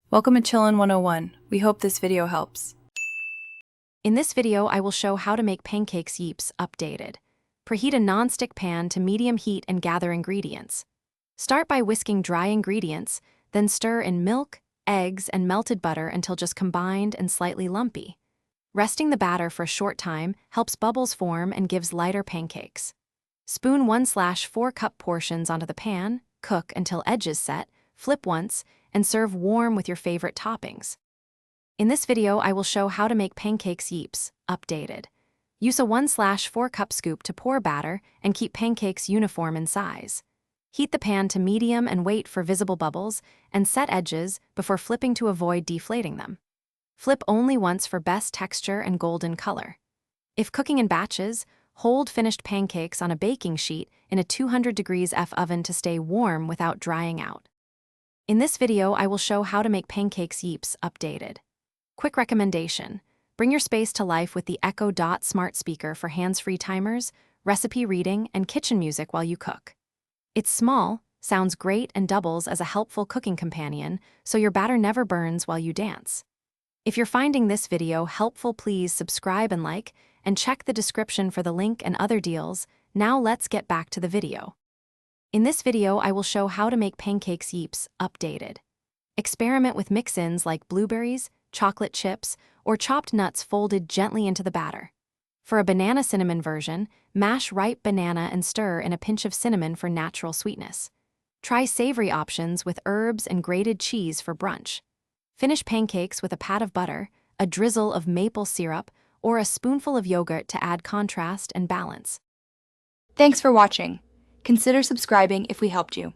Welcome to Chillin' 101. We hope this video helps. In this video, I will show how to make Pancakes Yeeps updated. Preheat a non-stick pan to medium heat and gather ingredients. Start by whisking dry ingredients, then stir in milk, eggs, and melted butter until just combined and slightly lumpy. Resting the batter for a short time helps bubbles form and gives lighter pancakes. Spoon 1/4 cup portions onto the pan, cook until edges set, flip once, and serve warm with your favorite toppings. In this video, I will show how to make Pancakes Yeeps updated. Use a 1/4 cup scoop to pour batter and keep pancakes uniform in size. Heat the pan to medium and wait for visible bubbles and set edges before flipping to avoid deflating them. Flip only once for best texture and golden color. If cooking in batches, hold finished pancakes on a baking sheet in a 200 degrees F oven to stay warm without drying out. In this video, I will show how to make Pancakes Yeeps updated. Quick recommendation: bring your space to life with the Echo Dot smart speaker for hands-free timers, recipe reading, and kitchen music while you cook. It's small, sounds great, and doubles as a helpful cooking companion, so your batter never burns while you dance. If you're finding this video helpful, please subscribe and like, and check the description for the link and other deals. Now let's get back to the video. In this video, I will show how to make Pancakes Yeeps updated. Experiment with mix-ins like blueberries, chocolate chips, or chopped nuts folded gently into the batter. For a banana cinnamon version, mash ripe banana and stir in a pinch of cinnamon for natural sweetness. Try savory options with herbs and grated cheese for brunch. Finish pancakes with a pat of butter, a drizzle of maple syrup, or a spoonful of yogurt to add contrast and balance. Thanks for watching. Consider subscribing if we helped you.